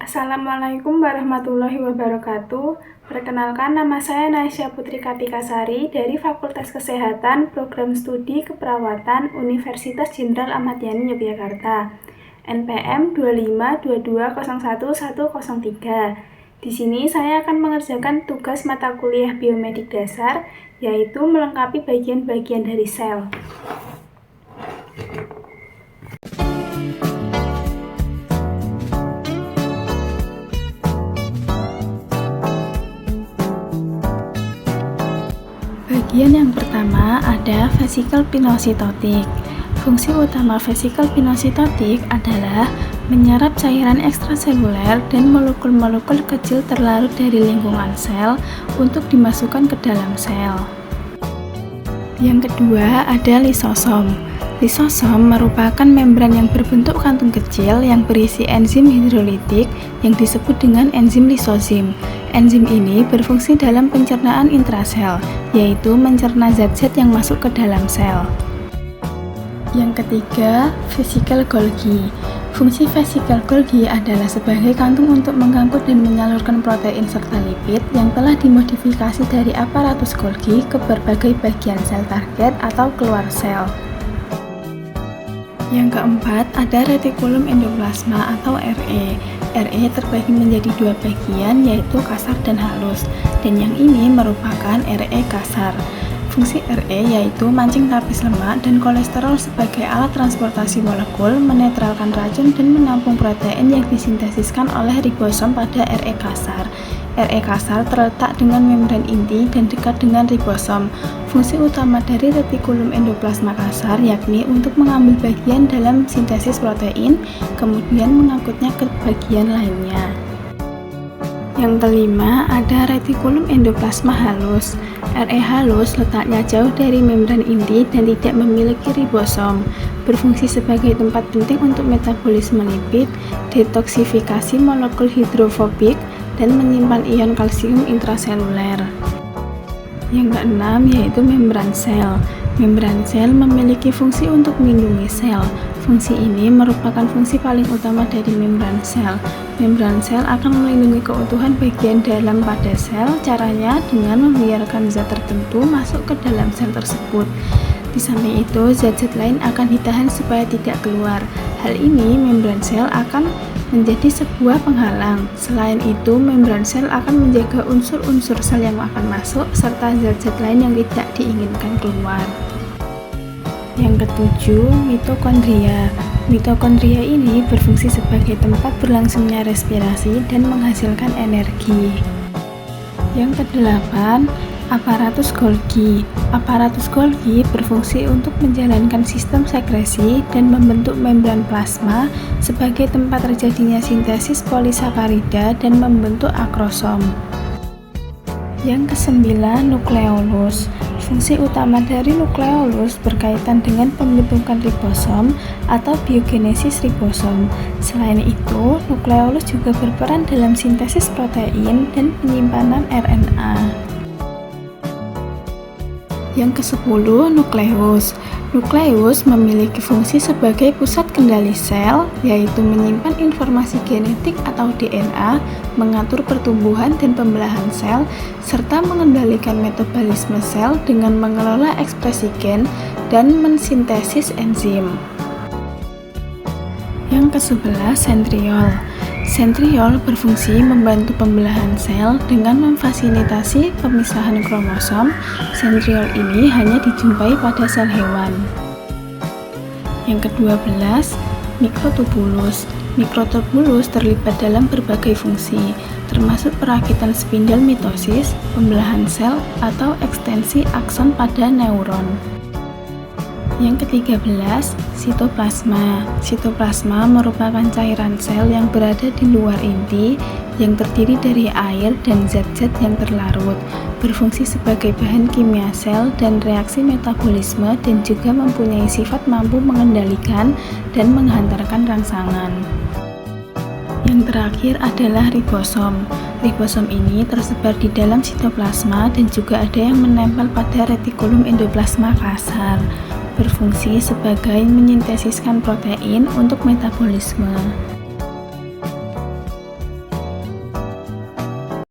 Assalamualaikum warahmatullahi wabarakatuh. Perkenalkan, nama saya Naisya Putri Kartika Sari dari Fakultas Kesehatan Program Studi Keperawatan Universitas Jenderal Ahmad Yani Yogyakarta. NPM 252201103. Di sini saya akan mengerjakan tugas mata kuliah biomedik dasar, yaitu melengkapi bagian-bagian dari sel. Bagian yang pertama ada vesikel pinositotik. Fungsi utama vesikel pinositotik adalah menyerap cairan ekstraseluler dan molekul-molekul kecil terlarut dari lingkungan sel untuk dimasukkan ke dalam sel. Yang kedua ada lisosom. Lisosom merupakan membran yang berbentuk kantung kecil yang berisi enzim hidrolitik yang disebut dengan enzim lisozim. Enzim ini berfungsi dalam pencernaan intrasel, yaitu mencerna zat-zat yang masuk ke dalam sel. Yang ketiga, vesikel Golgi. Fungsi vesikel Golgi adalah sebagai kantung untuk mengangkut dan menyalurkan protein serta lipid yang telah dimodifikasi dari aparatus Golgi ke berbagai bagian sel target atau keluar sel. Yang keempat, ada retikulum endoplasma atau RE. RE terbagi menjadi dua bagian, yaitu kasar dan halus, dan yang ini merupakan RE kasar. Fungsi RE yaitu mancing tapis lemak dan kolesterol sebagai alat transportasi molekul, menetralkan racun, dan menampung protein yang disintesiskan oleh ribosom pada RE kasar. RE kasar terletak dengan membran inti dan dekat dengan ribosom. Fungsi utama dari retikulum endoplasma kasar yakni untuk mengambil bagian dalam sintesis protein, kemudian mengangkutnya ke bagian lainnya. Yang kelima, ada retikulum endoplasma halus. RE halus letaknya jauh dari membran inti dan tidak memiliki ribosom. Berfungsi sebagai tempat penting untuk metabolisme lipid, detoksifikasi molekul hidrofobik, dan menyimpan ion kalsium intraseluler. Yang keenam yaitu membran sel. Membran sel memiliki fungsi untuk melindungi sel. Fungsi ini merupakan fungsi paling utama dari membran sel. Membran sel akan melindungi keutuhan bagian dalam pada sel, caranya dengan membiarkan zat tertentu masuk ke dalam sel tersebut. Di samping itu, zat-zat lain akan ditahan supaya tidak keluar. Hal ini membran sel akan menjadi sebuah penghalang. Selain itu, membran sel akan menjaga unsur-unsur sel yang akan masuk serta zat-zat lain yang tidak diinginkan keluar. Yang ketujuh, mitokondria. Mitokondria ini berfungsi sebagai tempat berlangsungnya respirasi dan menghasilkan energi. Yang kedelapan, aparatus Golgi. Aparatus Golgi berfungsi untuk menjalankan sistem sekresi dan membentuk membran plasma sebagai tempat terjadinya sintesis polisakarida dan membentuk akrosom. Yang kesembilan, nukleolus. Fungsi utama dari nukleolus berkaitan dengan pembentukan ribosom atau biogenesis ribosom. Selain itu, nukleolus juga berperan dalam sintesis protein dan penyimpanan RNA. Yang ke-10, nukleus. Nukleus memiliki fungsi sebagai pusat kendali sel, yaitu menyimpan informasi genetik atau DNA, mengatur pertumbuhan dan pembelahan sel, serta mengendalikan metabolisme sel dengan mengelola ekspresi gen dan mensintesis enzim. Yang ke-11, sentriol. Sentriol berfungsi membantu pembelahan sel dengan memfasilitasi pemisahan kromosom. Sentriol ini hanya dijumpai pada sel hewan. Yang ke-12, mikrotubulus. Mikrotubulus terlibat dalam berbagai fungsi, termasuk perakitan spindel mitosis, pembelahan sel, atau ekstensi akson pada neuron. Yang ke-13, sitoplasma. Sitoplasma merupakan cairan sel yang berada di luar inti yang terdiri dari air dan zat-zat yang terlarut, berfungsi sebagai bahan kimia sel dan reaksi metabolisme dan juga mempunyai sifat mampu mengendalikan dan menghantarkan rangsangan. Yang terakhir adalah ribosom. Ribosom ini tersebar di dalam sitoplasma dan juga ada yang menempel pada retikulum endoplasma kasar. Berfungsi sebagai menyintesiskan protein untuk metabolisme.